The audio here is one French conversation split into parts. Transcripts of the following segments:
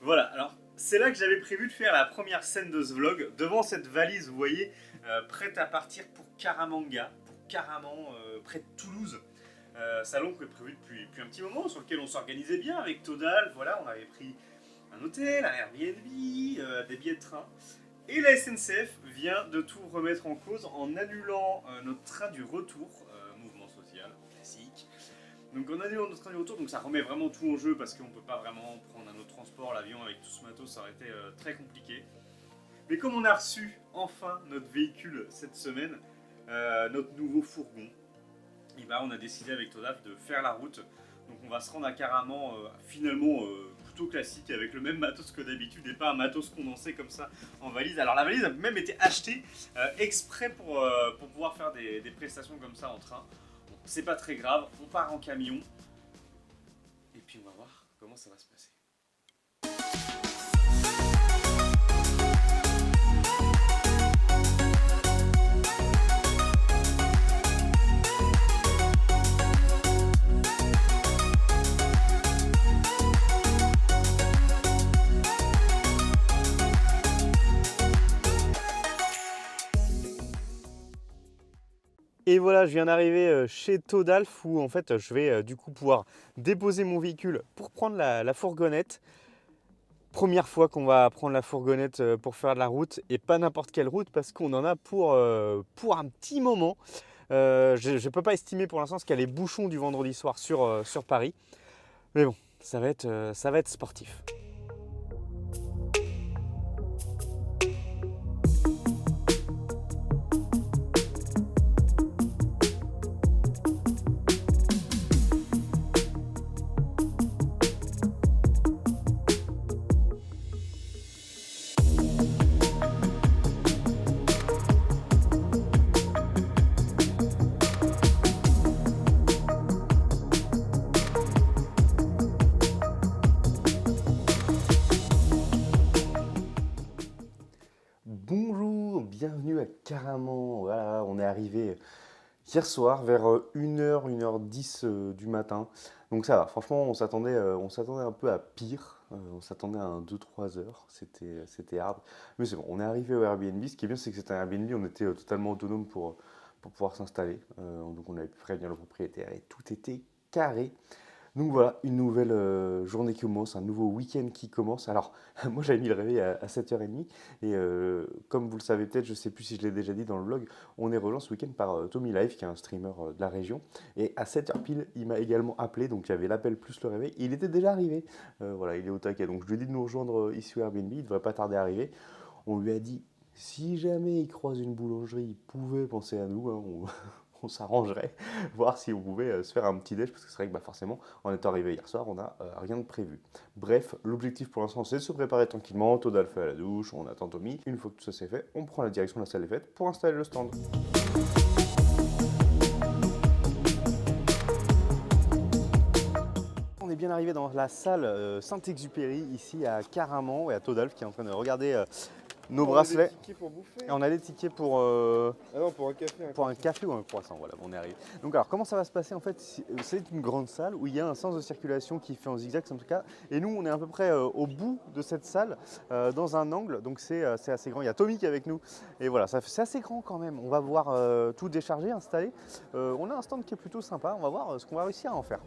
Voilà, alors c'est là que j'avais prévu de faire la première scène de ce vlog, devant cette valise, vous voyez, prête à partir pour Caramanga, pour Caraman, près de Toulouse. Salon qui est prévu depuis un petit moment, sur lequel on s'organisait bien avec Todal, voilà, on avait pris un hôtel, un Airbnb, des billets de train. Et la SNCF vient de tout remettre en cause en annulant notre train du retour, mouvement social classique. Donc en annulant notre train du retour, donc ça remet vraiment tout en jeu parce qu'on ne peut pas vraiment prendre un autre transport, l'avion avec tout ce matos, ça aurait été très compliqué. Mais comme on a reçu enfin notre véhicule cette semaine, notre nouveau fourgon, et ben on a décidé avec Todaf de faire la route. Donc on va se rendre à Caraman, finalement plutôt classique, avec le même matos que d'habitude et pas un matos condensé comme ça en valise. Alors la valise a même été achetée exprès pour pouvoir faire des prestations comme ça en train. Bon, c'est pas très grave, on part en camion et puis on va voir comment ça va se passer. Et voilà, je viens d'arriver chez Todalf où en fait je vais du coup pouvoir déposer mon véhicule pour prendre la fourgonnette. Première fois qu'on va prendre la fourgonnette pour faire de la route et pas n'importe quelle route parce qu'on en a pour un petit moment. Je ne peux pas estimer pour l'instant ce qu'il y a les bouchons du vendredi soir sur Paris. Mais bon, ça va être sportif. Bonjour, bienvenue à Caraman. Voilà, on est arrivé hier soir vers 1h, 1h10 du matin. Donc ça va, franchement, on s'attendait un peu à pire. On s'attendait à un 2-3 heures. C'était hard. Mais c'est bon, on est arrivé au Airbnb. Ce qui est bien, c'est que c'était un Airbnb, on était totalement autonome pour pouvoir s'installer. Donc on avait pu prévenir le propriétaire et tout était carré. Donc voilà, une nouvelle journée qui commence, un nouveau week-end qui commence. Alors, moi j'avais mis le réveil à 7h30 et comme vous le savez peut-être, je ne sais plus si je l'ai déjà dit dans le vlog, on est rejoint ce week-end par Tommy Live qui est un streamer de la région. Et à 7h pile, il m'a également appelé, donc il y avait l'appel plus le réveil. Il était déjà arrivé, voilà, il est au taquet. Donc je lui ai dit de nous rejoindre ici au Airbnb, il ne devrait pas tarder à arriver. On lui a dit, si jamais il croise une boulangerie, il pouvait penser à nous, hein, on s'arrangerait, voir si on pouvait se faire un petit déj, parce que c'est vrai que forcément, en étant arrivé hier soir, on n'a rien de prévu. Bref, l'objectif pour l'instant, c'est de se préparer tranquillement, Todal fait à la douche, on attend Tommy. Une fois que tout ça c'est fait, on prend la direction de la salle des fêtes pour installer le stand. On est bien arrivé dans la salle Saint-Exupéry, ici à Caraman, et à Todalf qui est en train de regarder nos bracelets. On a des tickets pour bouffer. Et on a des tickets pour, Ah non, pour un café. pour un café ou un croissant, voilà, on est arrivé. Donc alors comment ça va se passer en fait? C'est une grande salle où il y a un sens de circulation qui fait en zigzag en tout cas. Et nous on est à peu près au bout de cette salle, dans un angle, donc c'est assez grand. Il y a Tommy qui est avec nous. Et voilà, c'est assez grand quand même. On va voir tout décharger, installer. On a un stand qui est plutôt sympa, on va voir ce qu'on va réussir à en faire.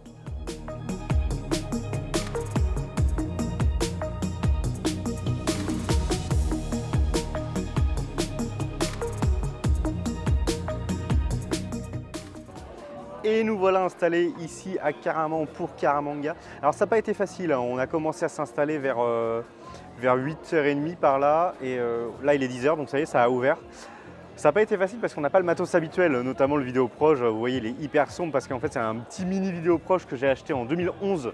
Et nous voilà installés ici à Caraman pour Caramanga. Alors ça n'a pas été facile, hein. On a commencé à s'installer vers 8h30 par là. Et là il est 10h, donc ça y est, ça a ouvert. Ça n'a pas été facile parce qu'on n'a pas le matos habituel, notamment le vidéo proche. Vous voyez, il est hyper sombre parce qu'en fait c'est un petit mini vidéo proche que j'ai acheté en 2011.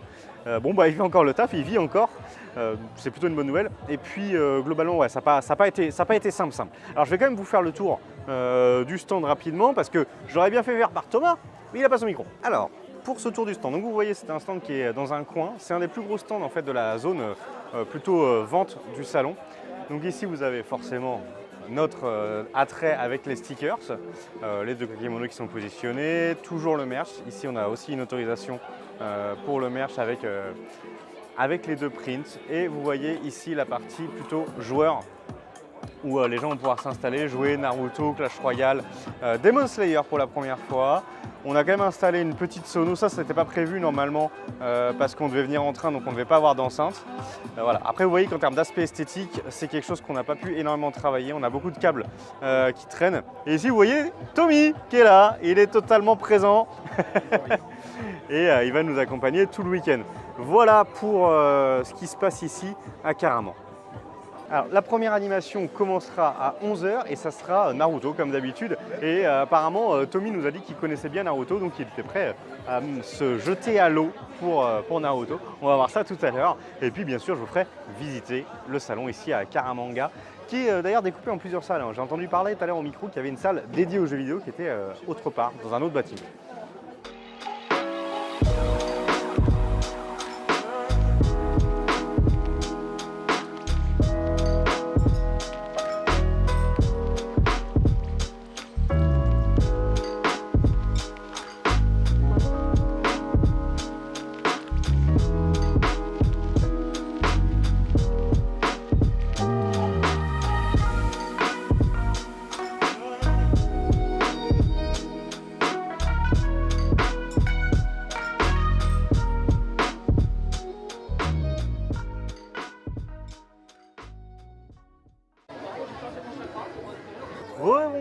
Bon bah il fait encore le taf, il vit encore. C'est plutôt une bonne nouvelle. Et puis globalement, ouais, ça n'a pas été simple. Alors je vais quand même vous faire le tour du stand rapidement parce que j'aurais bien fait faire par Thomas, mais il n'a pas son micro. Alors, pour ce tour du stand, donc vous voyez c'est un stand qui est dans un coin. C'est un des plus gros stands en fait de la zone plutôt vente du salon. Donc ici vous avez forcément notre attrait avec les stickers, les deux kakémonos qui sont positionnés, toujours le merch. Ici on a aussi une autorisation pour le merch avec avec les deux prints. Et vous voyez ici la partie plutôt joueur où les gens vont pouvoir s'installer, jouer Naruto, Clash Royale, Demon Slayer pour la première fois. On a quand même installé une petite sono, ça c'était pas prévu normalement parce qu'on devait venir en train donc on ne devait pas avoir d'enceinte. Voilà. Après vous voyez qu'en termes d'aspect esthétique, c'est quelque chose qu'on n'a pas pu énormément travailler, on a beaucoup de câbles qui traînent. Et ici vous voyez Tommy qui est là, il est totalement présent et il va nous accompagner tout le week-end. Voilà pour ce qui se passe ici à Caraman. Alors, la première animation commencera à 11 h et ça sera Naruto comme d'habitude. Et apparemment, Tommy nous a dit qu'il connaissait bien Naruto, donc il était prêt à se jeter à l'eau pour Naruto. On va voir ça tout à l'heure. Et puis bien sûr, je vous ferai visiter le salon ici à Caramanga, qui est d'ailleurs découpé en plusieurs salles. J'ai entendu parler tout à l'heure au micro qu'il y avait une salle dédiée aux jeux vidéo qui était autre part, dans un autre bâtiment.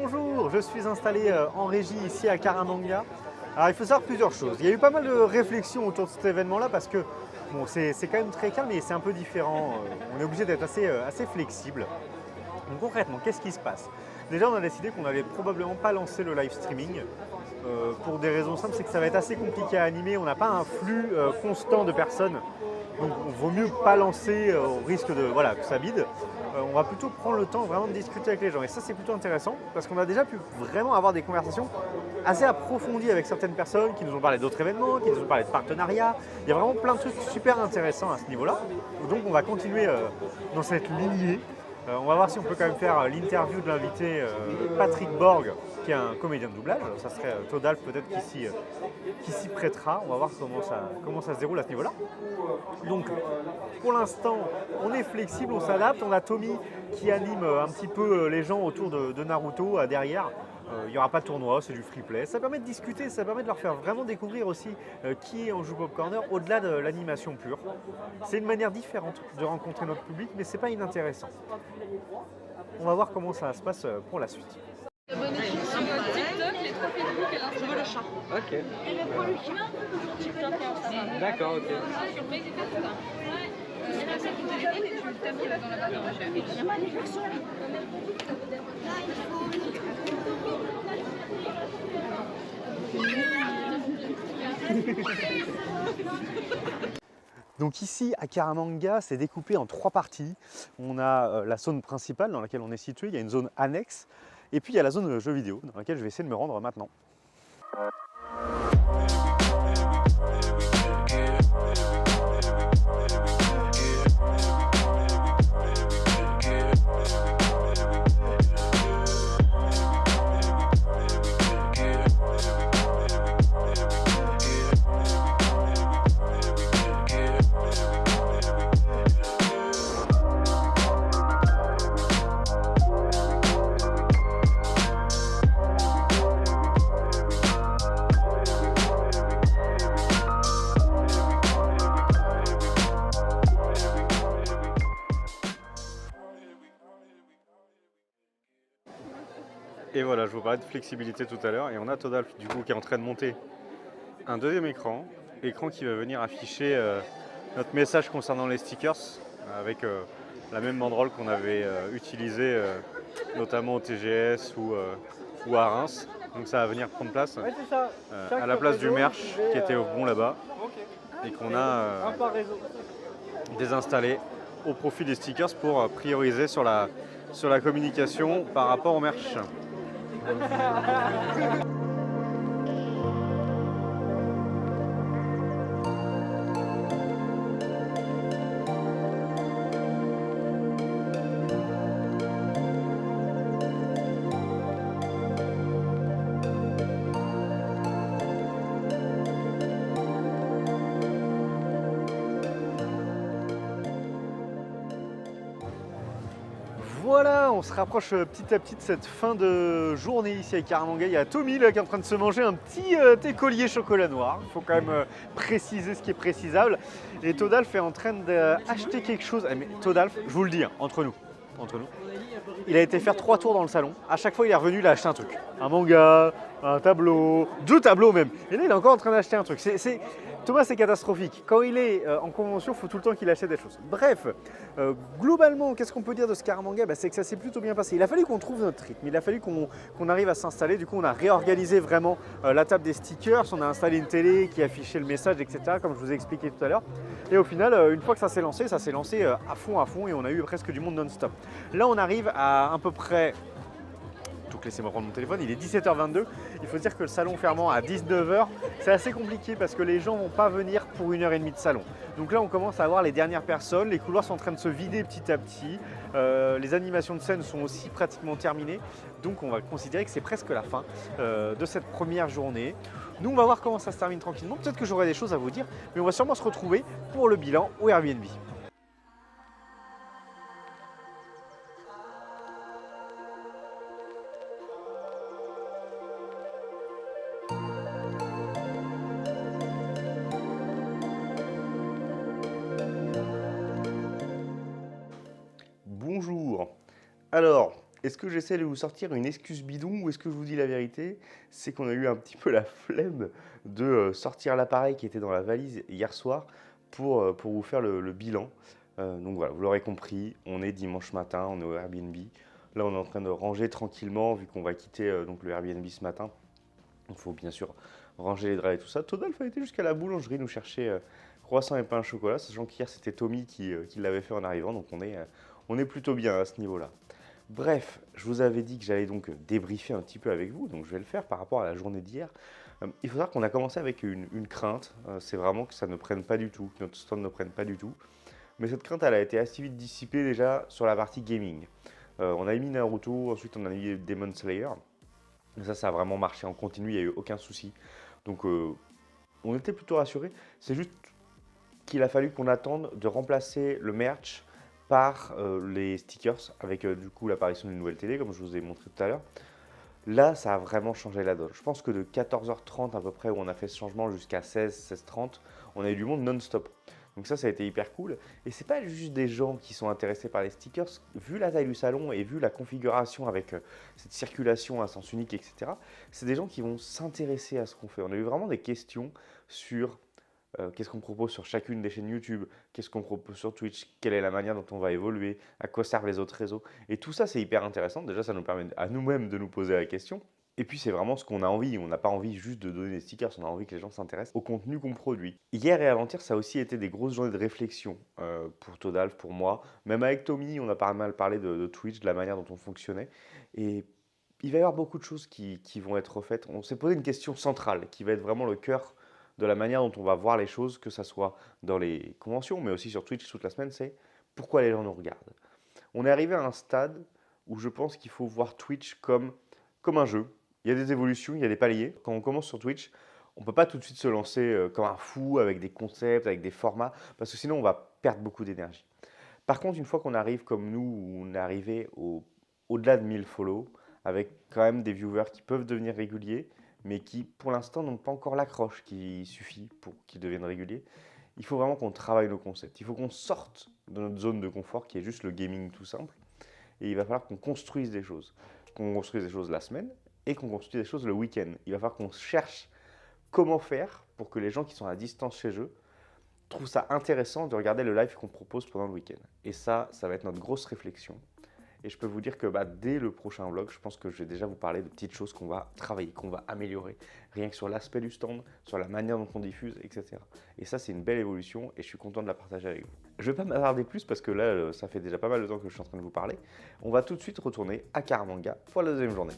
Bonjour, je suis installé en régie ici à Caramanga. Alors il faut savoir plusieurs choses. Il y a eu pas mal de réflexions autour de cet événement-là parce que bon, c'est quand même très calme et c'est un peu différent. On est obligé d'être assez flexible. Donc concrètement, qu'est-ce qui se passe? Déjà, on a décidé qu'on n'allait probablement pas lancer le live streaming. Pour des raisons simples, c'est que ça va être assez compliqué à animer. On n'a pas un flux constant de personnes. Donc il vaut mieux pas lancer au risque que ça bide. On va plutôt prendre le temps vraiment de discuter avec les gens. Et ça, c'est plutôt intéressant parce qu'on a déjà pu vraiment avoir des conversations assez approfondies avec certaines personnes qui nous ont parlé d'autres événements, qui nous ont parlé de partenariats. Il y a vraiment plein de trucs super intéressants à ce niveau-là. Donc on va continuer dans cette lignée. On va voir si on peut quand même faire l'interview de l'invité Patrick Borg, qui est un comédien de doublage. Ça serait Todalf peut-être qui s'y prêtera. On va voir comment ça se déroule à ce niveau-là. Donc pour l'instant, on est flexible, on s'adapte. On a Tommy qui anime un petit peu les gens autour de Naruto derrière. Il n'y aura pas de tournoi, c'est du free play. Ça permet de discuter, ça permet de leur faire vraiment découvrir aussi qui est Anjou Pop Corner au-delà de l'animation pure. C'est une manière différente de rencontrer notre public, mais c'est pas inintéressant. On va voir comment ça se passe pour la suite. Abonnez sur TikTok, les 3 Facebook et l'Instagram. Le chat. Ok. Et le pro le chat. TikTok et Instagram. D'accord, ok. Sur Facebook et tout ça. Tu passes à ton téléphone et tu t'habilles dans la barre de recherche. Il n'y a pas les versions. Donc ici à Caramanga, c'est découpé en 3 parties. On a la zone principale dans laquelle on est situé, il y a une zone annexe, et puis il y a la zone jeux vidéo dans laquelle je vais essayer de me rendre maintenant. Et voilà, je vous parlais de flexibilité tout à l'heure et on a Todalf du coup qui est en train de monter un deuxième écran qui va venir afficher notre message concernant les stickers avec la même banderole qu'on avait utilisée notamment au TGS ou à Reims. Donc ça va venir prendre place à la place du merch qui était au fond là-bas et qu'on a désinstallé au profit des stickers pour prioriser sur la communication par rapport au merch. Voilà, on se rapproche petit à petit de cette fin de journée ici à Karamanga. Il y a Tommy là, qui est en train de se manger un petit écolier chocolat noir. Il faut quand même préciser ce qui est précisable. Et Todalf est en train d'acheter quelque chose. Mais Todalf, je vous le dis, hein, entre nous, il a été faire 3 tours dans le salon. À chaque fois, il est revenu, il a acheté un truc. Un manga, un tableau, 2 tableaux même. Et là, il est encore en train d'acheter un truc. Thomas, c'est catastrophique. Quand il est en convention, il faut tout le temps qu'il achète des choses. Bref, globalement, qu'est-ce qu'on peut dire de ce Karamanga? C'est que ça s'est plutôt bien passé. Il a fallu qu'on trouve notre rythme, il a fallu qu'on arrive à s'installer. Du coup, on a réorganisé vraiment la table des stickers, on a installé une télé qui affichait le message, etc., comme je vous ai expliqué tout à l'heure. Et au final, une fois que ça s'est lancé à fond, et on a eu presque du monde non-stop. Là, on arrive à peu près... Donc laissez-moi prendre mon téléphone, il est 17h22. Il faut dire que le salon fermant à 19h, c'est assez compliqué parce que les gens ne vont pas venir pour 1h30 de salon. Donc là, on commence à avoir les dernières personnes, les couloirs sont en train de se vider petit à petit. Les animations de scène sont aussi pratiquement terminées. Donc on va considérer que c'est presque la fin de cette première journée. Nous, on va voir comment ça se termine tranquillement. Peut-être que j'aurai des choses à vous dire, mais on va sûrement se retrouver pour le bilan au Airbnb. Bonjour. Alors, est-ce que j'essaie de vous sortir une excuse bidon ou est-ce que je vous dis la vérité? C'est qu'on a eu un petit peu la flemme de sortir l'appareil qui était dans la valise hier soir pour vous faire le bilan. Donc voilà, vous l'aurez compris, on est dimanche matin, on est au Airbnb. Là, on est en train de ranger tranquillement vu qu'on va quitter donc le Airbnb ce matin. Il faut bien sûr ranger les draps et tout ça. Todalf a été jusqu'à la boulangerie nous chercher croissant et pain au chocolat, sachant qu'hier c'était Tommy qui l'avait fait en arrivant, donc on est plutôt bien à ce niveau-là. Bref, je vous avais dit que j'allais donc débriefer un petit peu avec vous, donc je vais le faire par rapport à la journée d'hier. Il faut savoir qu'on a commencé avec une crainte, c'est vraiment que ça ne prenne pas du tout, que notre stand ne prenne pas du tout. Mais cette crainte, elle a été assez vite dissipée déjà sur la partie gaming. On a mis Naruto, ensuite on a mis Demon Slayer. Et ça a vraiment marché en continu, il n'y a eu aucun souci. Donc on était plutôt rassurés. C'est juste qu'il a fallu qu'on attende de remplacer le merch par les stickers avec du coup l'apparition d'une nouvelle télé, comme je vous ai montré tout à l'heure. Là, ça a vraiment changé la donne. Je pense que de 14h30 à peu près, où on a fait ce changement, jusqu'à 16h30, on a eu du monde non-stop. Donc ça a été hyper cool. Et c'est pas juste des gens qui sont intéressés par les stickers. Vu la taille du salon et vu la configuration avec cette circulation à sens unique, etc., c'est des gens qui vont s'intéresser à ce qu'on fait. On a eu vraiment des questions sur qu'est-ce qu'on propose sur chacune des chaînes YouTube, qu'est-ce qu'on propose sur Twitch, quelle est la manière dont on va évoluer, à quoi servent les autres réseaux. Et tout ça, c'est hyper intéressant. Déjà, ça nous permet à nous-mêmes de nous poser la question. Et puis, c'est vraiment ce qu'on a envie. On n'a pas envie juste de donner des stickers, on a envie que les gens s'intéressent au contenu qu'on produit. Hier et avant-hier, ça a aussi été des grosses journées de réflexion pour Todalf, pour moi. Même avec Tommy, on a pas mal parlé de Twitch, de la manière dont on fonctionnait. Et il va y avoir beaucoup de choses qui vont être refaites. On s'est posé une question centrale, qui va être vraiment le cœur de la manière dont on va voir les choses, que ce soit dans les conventions, mais aussi sur Twitch toute la semaine, c'est pourquoi les gens nous regardent. On est arrivé à un stade où je pense qu'il faut voir Twitch comme un jeu. Il y a des évolutions, il y a des paliers. Quand on commence sur Twitch, on ne peut pas tout de suite se lancer comme un fou avec des concepts, avec des formats, parce que sinon on va perdre beaucoup d'énergie. Par contre, une fois qu'on arrive comme nous, où on est arrivé au-delà de 1000 follow, avec quand même des viewers qui peuvent devenir réguliers, mais qui pour l'instant n'ont pas encore l'accroche qui suffit pour qu'ils deviennent réguliers, il faut vraiment qu'on travaille nos concepts. Il faut qu'on sorte de notre zone de confort qui est juste le gaming tout simple, et il va falloir qu'on construise des choses. Qu'on construise des choses la semaine, et qu'on construise des choses le week-end. Il va falloir qu'on cherche comment faire pour que les gens qui sont à distance chez eux trouvent ça intéressant de regarder le live qu'on propose pendant le week-end. Et ça va être notre grosse réflexion. Et je peux vous dire que dès le prochain vlog, je pense que je vais déjà vous parler de petites choses qu'on va travailler, qu'on va améliorer, rien que sur l'aspect du stand, sur la manière dont on diffuse, etc. Et ça, c'est une belle évolution et je suis content de la partager avec vous. Je ne vais pas m'attarder plus parce que là, ça fait déjà pas mal de temps que je suis en train de vous parler. On va tout de suite retourner à Karamanga pour la deuxième journée.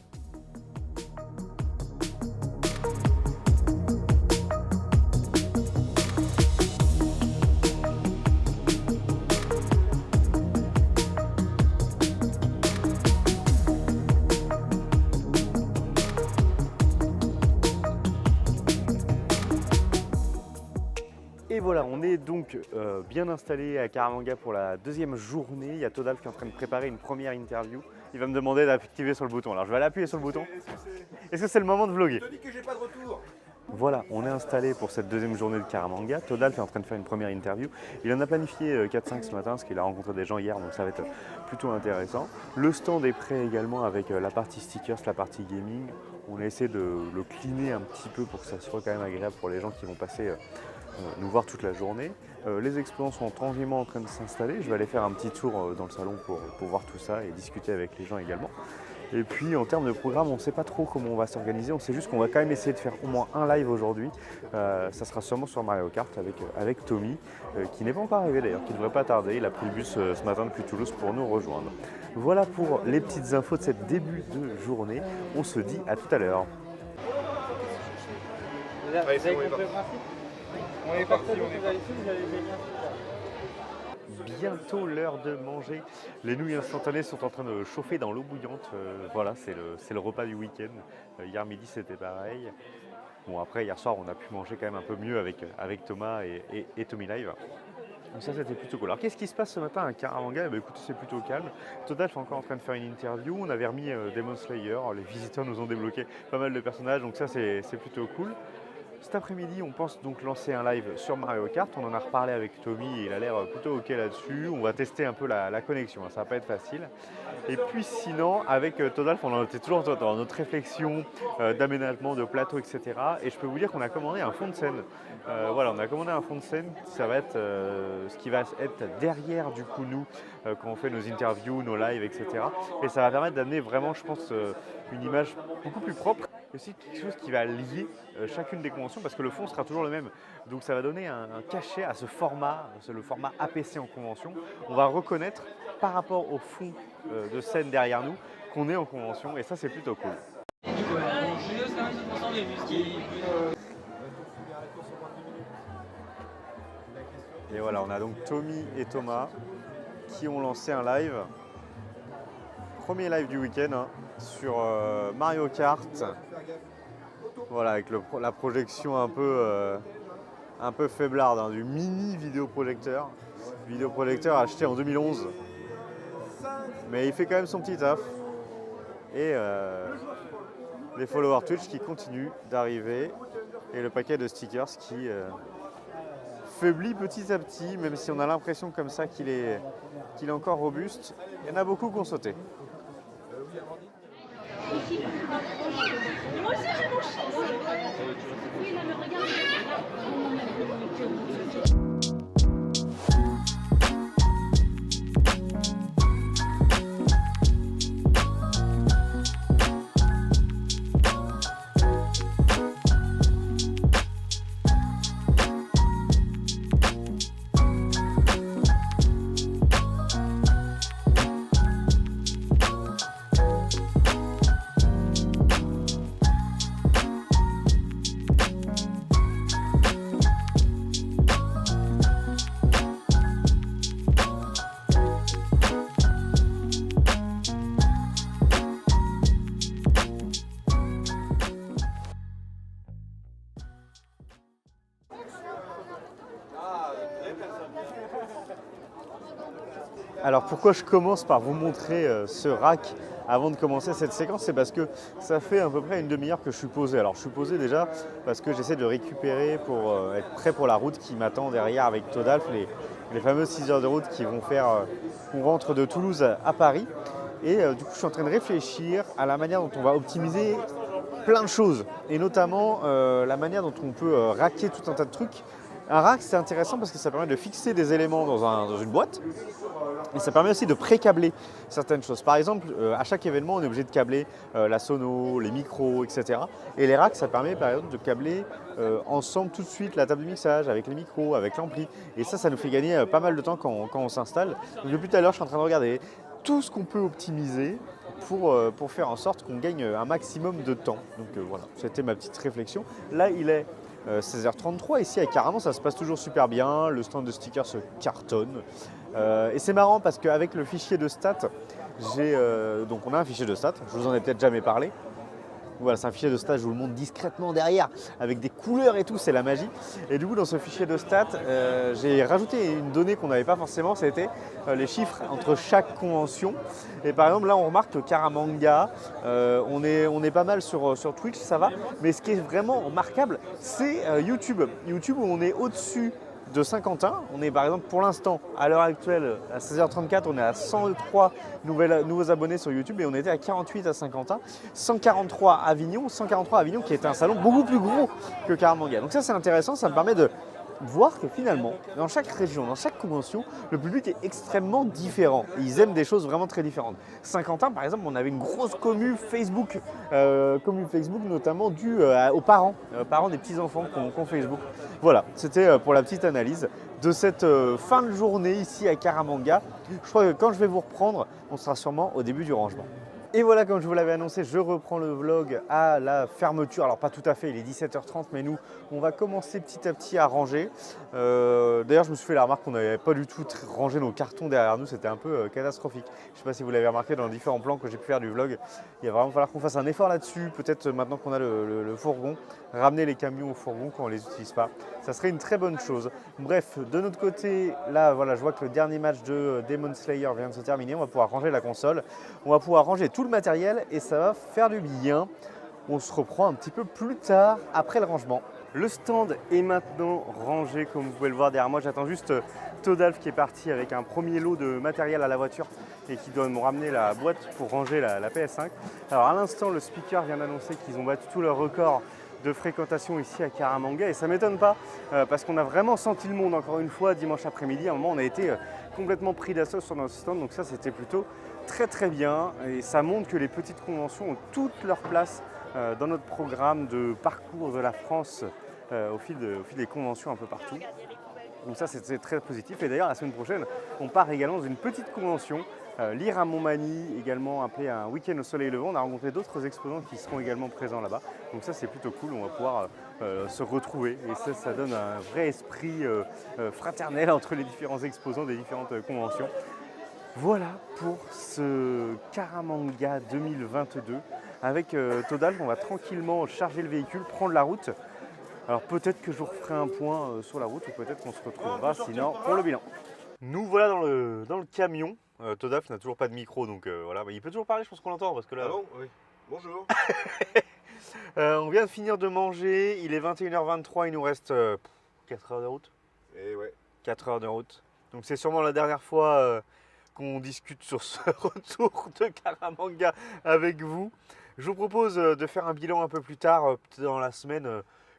voilà, on est donc bien installé à Caramanga pour la deuxième journée. Il y a Todalf qui est en train de préparer une première interview. Il va me demander d'activer sur le bouton. Alors je vais aller appuyer sur le bouton. Est-ce que c'est le moment de vlogger? Je te dis que j'ai pas de retour. Voilà, on est installé pour cette deuxième journée de Caramanga. Todalf est en train de faire une première interview. Il en a planifié 4-5 ce matin parce qu'il a rencontré des gens hier, donc ça va être plutôt intéressant. Le stand est prêt également avec la partie stickers, la partie gaming. On a essayé de le cleaner un petit peu pour que ça soit quand même agréable pour les gens qui vont passer nous voir toute la journée. Les exposants sont tranquillement en train de s'installer. Je vais aller faire un petit tour dans le salon pour voir tout ça et discuter avec les gens également. Et puis en termes de programme, on ne sait pas trop comment on va s'organiser. On sait juste qu'on va quand même essayer de faire au moins un live aujourd'hui. Ça sera sûrement sur Mario Kart avec Tommy, qui n'est pas encore arrivé d'ailleurs, qui ne devrait pas tarder. Il a pris le bus ce matin depuis Toulouse pour nous rejoindre. Voilà pour les petites infos de cette début de journée. On se dit à tout à l'heure. Allez, c'est bon, on est parti, Bientôt l'heure de manger. Les nouilles instantanées sont en train de chauffer dans l'eau bouillante. Voilà, c'est le repas du week-end. Hier midi, c'était pareil. Bon, après, hier soir, on a pu manger quand même un peu mieux avec Thomas et Tommy Live. Donc ça, c'était plutôt cool. Alors, qu'est-ce qui se passe ce matin à Caramanga? Écoutez, c'est plutôt calme. Todalf est encore en train de faire une interview. On avait remis Demon Slayer. Les visiteurs nous ont débloqué pas mal de personnages, donc ça, c'est plutôt cool. Cet après-midi, on pense donc lancer un live sur Mario Kart. On en a reparlé avec Tommy et il a l'air plutôt OK là-dessus. On va tester un peu la connexion, ça va pas être facile. Et puis sinon, avec Todalf, on était toujours dans notre réflexion d'aménagement, de plateau, etc. Et je peux vous dire qu'on a commandé un fond de scène. Voilà, on a commandé un fond de scène. Ça va être ce qui va être derrière du coup nous, quand on fait nos interviews, nos lives, etc. Et ça va permettre d'amener vraiment, je pense, une image beaucoup plus propre. Et aussi quelque chose qui va lier chacune des conventions parce que le fond sera toujours le même. Donc ça va donner un cachet à ce format, c'est le format APC en convention. On va reconnaître par rapport au fond de scène derrière nous qu'on est en convention et ça c'est plutôt cool. Et voilà, on a donc Tommy et Thomas qui ont lancé un live. Premier live du week-end hein, sur Mario Kart. Voilà, avec la projection un peu faiblarde, hein, du mini vidéoprojecteur. Vidéoprojecteur acheté en 2011. Mais il fait quand même son petit taf. Et les followers Twitch qui continuent d'arriver. Et le paquet de stickers qui faiblit petit à petit, même si on a l'impression comme ça qu'il est encore robuste. Il y en a beaucoup qui ont sauté. Moi aussi j'ai mon chien. Oui, là, mais regarde. Alors pourquoi je commence par vous montrer ce rack avant de commencer cette séquence? C'est parce que ça fait à peu près une demi-heure que je suis posé. Alors je suis posé déjà parce que j'essaie de récupérer pour être prêt pour la route qui m'attend derrière avec Todalf, les fameuses 6 heures de route qui vont faire qu'on rentre de Toulouse à Paris. Et du coup je suis en train de réfléchir à la manière dont on va optimiser plein de choses et notamment la manière dont on peut racker tout un tas de trucs. Un rack c'est intéressant parce que ça permet de fixer des éléments dans une boîte. Et ça permet aussi de pré-câbler certaines choses. Par exemple, à chaque événement, on est obligé de câbler la sono, les micros, etc. Et les racks, ça permet par exemple de câbler ensemble tout de suite la table de mixage avec les micros, avec l'ampli. Et ça nous fait gagner pas mal de temps quand on s'installe. Donc, depuis tout à l'heure, je suis en train de regarder tout ce qu'on peut optimiser pour faire en sorte qu'on gagne un maximum de temps. Donc voilà, c'était ma petite réflexion. Là, il est 16h33, ici à Caramon, ça se passe toujours super bien, le stand de stickers se cartonne. Et c'est marrant parce qu'avec le fichier de stats, donc on a un fichier de stats, je vous en ai peut-être jamais parlé. Voilà, c'est un fichier de stats, je vous le montre discrètement derrière, avec des couleurs et tout, c'est la magie. Et du coup, dans ce fichier de stats, j'ai rajouté une donnée qu'on n'avait pas forcément, c'était les chiffres entre chaque convention. Et par exemple, là, on remarque que Caramanga, on est pas mal sur Twitch, ça va. Mais ce qui est vraiment remarquable, c'est YouTube. YouTube, où on est au-dessus de Saint-Quentin. On est par exemple pour l'instant, à l'heure actuelle, à 16h34, on est à 103 nouveaux abonnés sur YouTube et on était à 48 à Saint-Quentin, 143 à Avignon qui était un salon beaucoup plus gros que Caramanga. Donc ça c'est intéressant, ça me permet de voir que finalement, dans chaque région, dans chaque convention, le public est extrêmement différent. Ils aiment des choses vraiment très différentes. Saint-Quentin, par exemple, on avait une grosse commu Facebook notamment due aux parents des petits-enfants qui ont Facebook. Voilà, c'était pour la petite analyse de cette fin de journée ici à Caramanga. Je crois que quand je vais vous reprendre, on sera sûrement au début du rangement. Et voilà, comme je vous l'avais annoncé, je reprends le vlog à la fermeture. Alors pas tout à fait, il est 17h30, mais nous, on va commencer petit à petit à ranger. D'ailleurs, je me suis fait la remarque qu'on n'avait pas du tout rangé nos cartons derrière nous, c'était un peu catastrophique. Je ne sais pas si vous l'avez remarqué dans les différents plans que j'ai pu faire du vlog. Il va vraiment falloir qu'on fasse un effort là-dessus, peut-être maintenant qu'on a le fourgon, ramener les camions au fourgon quand on ne les utilise pas. Ça serait une très bonne chose. Bref, de notre côté, là, voilà, je vois que le dernier match de Demon Slayer vient de se terminer. On va pouvoir ranger la console, on va pouvoir ranger tout le matériel et ça va faire du bien. On se reprend un petit peu plus tard après le rangement. Le stand est maintenant rangé comme vous pouvez le voir derrière moi. J'attends juste Todalf qui est parti avec un premier lot de matériel à la voiture et qui doit me ramener la boîte pour ranger la PS5. Alors à l'instant, le speaker vient d'annoncer qu'ils ont battu tout leur record de fréquentation ici à Caramanga et ça ne m'étonne pas parce qu'on a vraiment senti le monde encore une fois dimanche après-midi. À un moment, on a été complètement pris d'assaut sur notre stand, donc ça c'était plutôt très bien et ça montre que les petites conventions ont toute leur place dans notre programme de parcours de la France au fil des conventions un peu partout. Donc ça c'est très positif et d'ailleurs la semaine prochaine on part également dans une petite convention, l'IR à Montmagny, également appelée un week-end au soleil levant. On a rencontré d'autres exposants qui seront également présents là-bas. Donc ça c'est plutôt cool, on va pouvoir se retrouver et ça donne un vrai esprit fraternel entre les différents exposants des différentes conventions. Voilà pour ce Caramanga 2022. Avec Todalf, on va tranquillement charger le véhicule, prendre la route. Alors peut-être que je vous referai un point sur la route ou peut-être qu'on se retrouvera sinon pour le bilan. Nous voilà dans le camion. Todalf n'a toujours pas de micro donc voilà, il peut toujours parler, je pense qu'on l'entend parce que là... Ah bon, oui. Bonjour. On vient de finir de manger, il est 21h23, il nous reste 4 heures de route. Et ouais. 4 heures de route. Donc c'est sûrement la dernière fois qu'on discute sur ce retour de Caramanga avec vous. Je vous propose de faire un bilan un peu plus tard, peut-être dans la semaine,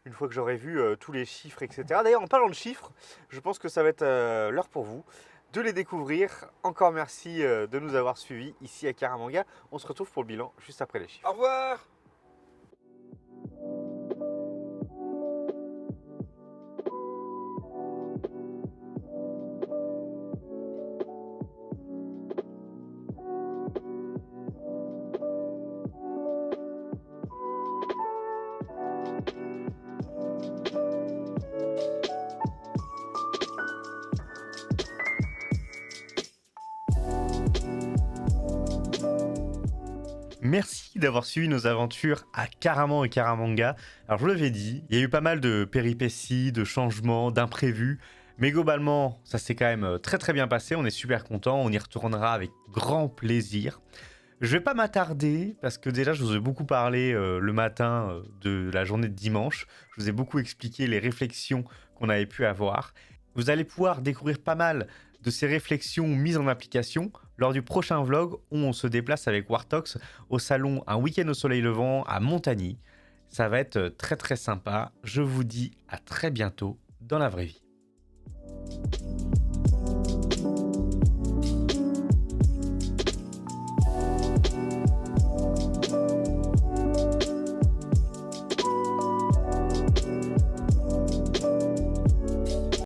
une fois que j'aurai vu tous les chiffres, etc. D'ailleurs, en parlant de chiffres, je pense que ça va être l'heure pour vous de les découvrir. Encore merci de nous avoir suivis ici à Caramanga. On se retrouve pour le bilan juste après les chiffres. Au revoir. Merci d'avoir suivi nos aventures à Caraman et Caramanga. Alors je vous l'avais dit, il y a eu pas mal de péripéties, de changements, d'imprévus. Mais globalement, ça s'est quand même très bien passé. On est super contents, on y retournera avec grand plaisir. Je vais pas m'attarder parce que déjà je vous ai beaucoup parlé le matin de la journée de dimanche. Je vous ai beaucoup expliqué les réflexions qu'on avait pu avoir. Vous allez pouvoir découvrir pas mal de ces réflexions mises en application lors du prochain vlog où on se déplace avec Wartox au salon Un week-end au soleil levant à Montagny. Ça va être très sympa. Je vous dis à très bientôt dans la vraie vie.